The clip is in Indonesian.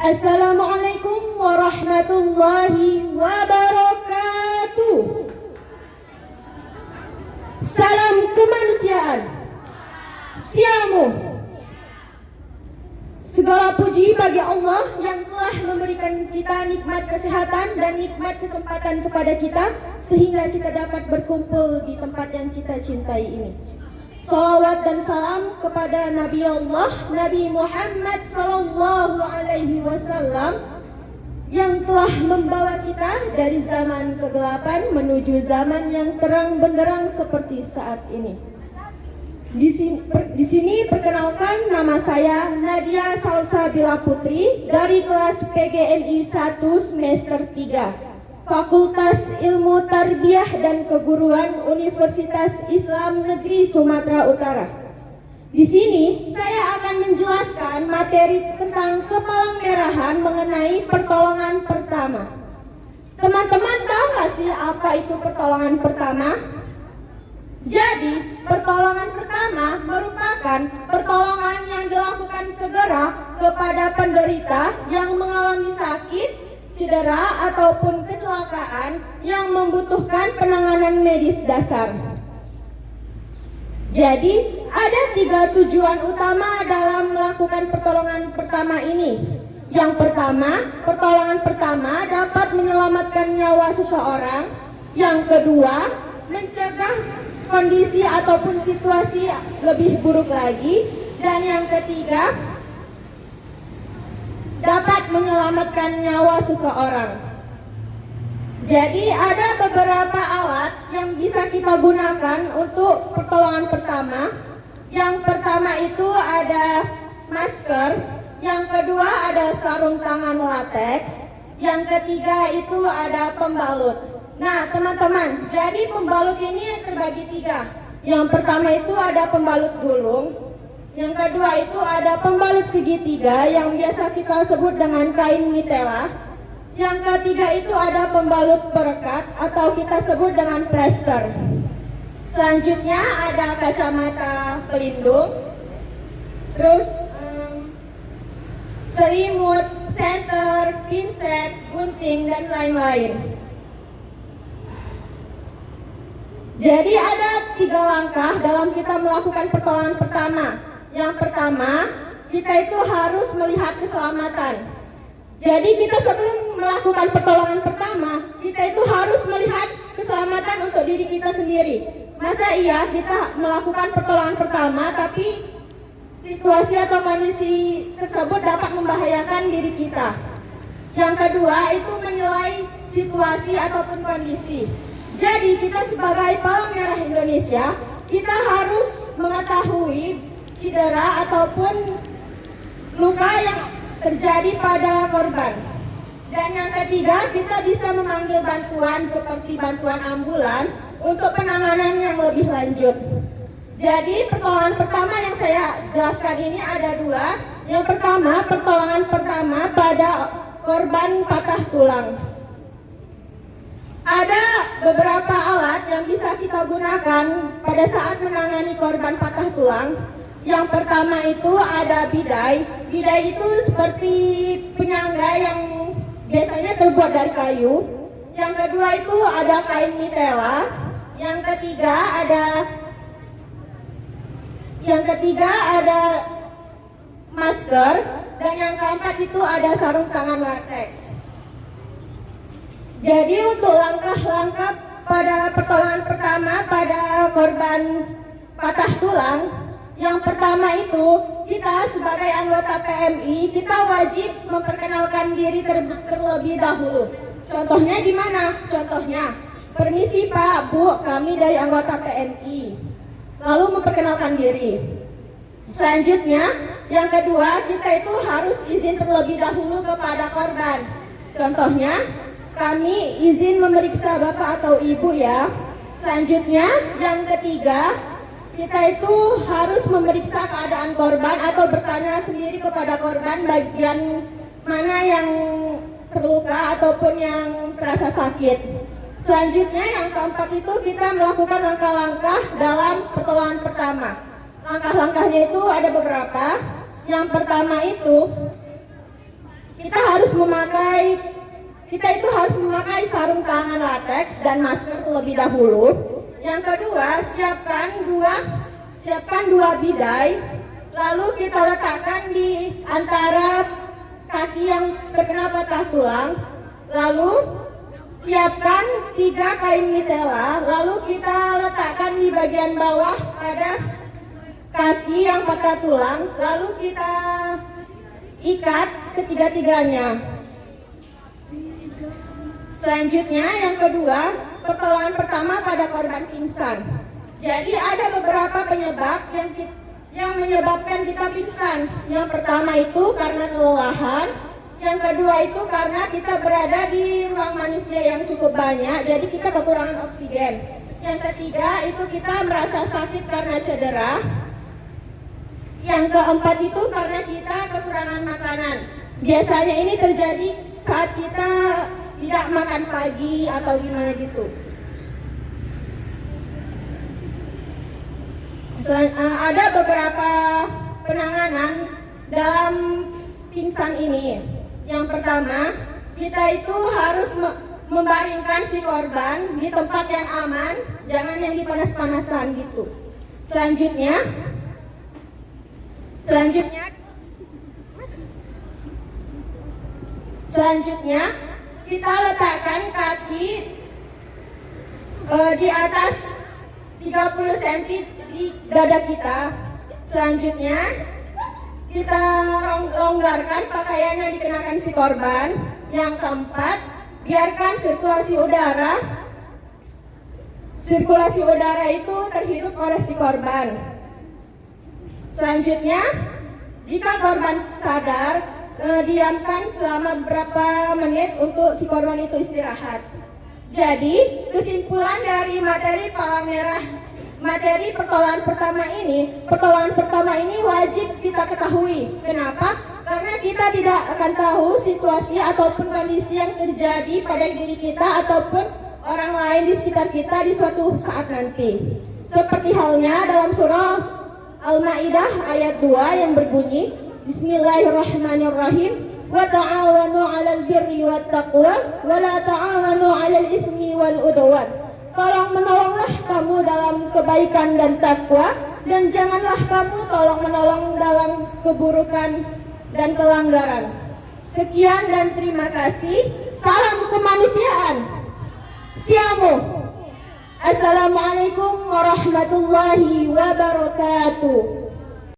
Assalamualaikum warahmatullahi wabarakatuh. Salam kemanusiaan. Siamu. Segala puji bagi Allah yang telah memberikan kita nikmat kesehatan dan nikmat kesempatan kepada kita sehingga kita dapat berkumpul di tempat yang kita cintai ini. Salawat dan salam kepada Nabi Allah, Nabi Muhammad Sallallahu Alaihi Wasallam yang telah membawa kita dari zaman kegelapan menuju zaman yang terang benderang seperti saat ini. Di sini perkenalkan, nama saya Nadia Salsabila Putri dari kelas PGMI 1 semester 3. Fakultas Ilmu Tarbiyah dan Keguruan Universitas Islam Negeri Sumatera Utara. Di sini saya akan menjelaskan materi tentang kepalang merahan mengenai pertolongan pertama. Teman-teman tahu nggak sih apa itu pertolongan pertama? Jadi, pertolongan pertama merupakan pertolongan yang dilakukan segera kepada penderita yang mengalami sakit, cedera ataupun kecelakaan yang membutuhkan penanganan medis dasar. Jadi, ada 3 tujuan utama dalam melakukan pertolongan pertama ini. Yang pertama, pertolongan pertama dapat menyelamatkan nyawa seseorang. Yang kedua, mencegah kondisi ataupun situasi lebih buruk lagi. Dan yang ketiga, dapat menyelamatkan nyawa seseorang. Jadi ada beberapa alat yang bisa kita gunakan untuk pertolongan pertama. Yang pertama itu ada masker, yang kedua ada sarung tangan latex, yang ketiga itu ada pembalut. Nah teman-teman, jadi pembalut ini terbagi 3. Yang pertama itu ada pembalut gulung. Yang kedua itu ada pembalut segitiga yang biasa kita sebut dengan kain mitela. Yang ketiga itu ada pembalut perekat atau kita sebut dengan plester. Selanjutnya ada kacamata pelindung, terus selimut, senter, pinset, gunting dan lain-lain. Jadi ada 3 langkah dalam kita melakukan pertolongan pertama. Yang pertama, kita itu harus melihat keselamatan. Jadi kita sebelum melakukan pertolongan pertama, kita itu harus melihat keselamatan untuk diri kita sendiri. Masa iya kita melakukan pertolongan pertama, tapi situasi atau kondisi tersebut dapat membahayakan diri kita. Yang kedua itu menilai situasi ataupun kondisi. Jadi kita sebagai Palang Merah Indonesia, kita harus mengetahui cedera ataupun luka yang terjadi pada korban. Dan yang ketiga, kita bisa memanggil bantuan seperti bantuan ambulan untuk penanganan yang lebih lanjut. Jadi pertolongan pertama yang saya jelaskan ini ada 2. Yang pertama, pertolongan pertama pada korban patah tulang. Ada beberapa alat yang bisa kita gunakan pada saat menangani korban patah tulang. Yang pertama itu ada bidai. Bidai itu seperti penyangga yang biasanya terbuat dari kayu. Yang kedua itu ada kain mitela. Yang ketiga ada masker. Dan yang keempat itu ada sarung tangan latex. Jadi untuk langkah-langkah pada pertolongan pertama pada korban patah tulang, yang pertama itu kita sebagai anggota PMI kita wajib memperkenalkan diri terlebih dahulu. Contohnya gimana? Contohnya, permisi Pak, Bu, kami dari anggota PMI. Lalu memperkenalkan diri. Selanjutnya, yang kedua kita itu harus izin terlebih dahulu kepada korban. Contohnya, kami izin memeriksa Bapak atau Ibu ya. Selanjutnya, yang ketiga, kita itu harus memeriksa keadaan korban atau bertanya sendiri kepada korban bagian mana yang terluka ataupun yang terasa sakit. Selanjutnya yang keempat itu kita melakukan langkah-langkah dalam pertolongan pertama. Langkah-langkahnya itu ada beberapa. Yang pertama itu kita itu harus memakai sarung tangan latex dan masker terlebih dahulu. Yang kedua, siapkan dua bidai, lalu kita letakkan di antara kaki yang terkena patah tulang. Lalu siapkan 3 kain mitela, lalu kita letakkan di bagian bawah pada kaki yang patah tulang, lalu kita ikat ketiga-tiganya. Selanjutnya yang kedua, pertolongan pertama pada korban pingsan. Jadi ada beberapa penyebab yang menyebabkan kita pingsan. Yang pertama itu karena kelelahan, yang kedua itu karena kita berada di ruang manusia yang cukup banyak, jadi kita kekurangan oksigen. Yang ketiga itu kita merasa sakit karena cedera. Yang keempat itu karena kita kekurangan makanan. Biasanya ini terjadi saat kita tidak makan pagi atau gimana gitu. Ada beberapa penanganan dalam pingsan ini. Yang pertama, kita itu harus membaringkan si korban di tempat yang aman, jangan yang dipanas-panasan gitu. Selanjutnya kita letakkan kaki di atas 30 cm di dada kita. Selanjutnya kita longgarkan pakaian yang dikenakan si korban. Yang keempat, biarkan sirkulasi udara itu terhirup oleh si korban. Selanjutnya, jika korban sadar, diamkan selama beberapa menit untuk si korban itu istirahat. Jadi, kesimpulan dari materi pertolongan pertama ini wajib kita ketahui. Kenapa? Karena kita tidak akan tahu situasi ataupun kondisi yang terjadi pada diri kita ataupun orang lain di sekitar kita di suatu saat nanti. Seperti halnya dalam surah Al-Maidah ayat 2 yang berbunyi, Bismillahirrahmanirrahim, wa ta'awanu 'alal birri wat taqwa wa la ta'awanu 'alal itsmi wal udwan. Tolong menolonglah kamu dalam kebaikan dan takwa, dan janganlah kamu tolong menolong dalam keburukan dan kelanggaran. Sekian dan terima kasih. Salam kemanusiaan. Siamu. Assalamualaikum warahmatullahi wabarakatuh.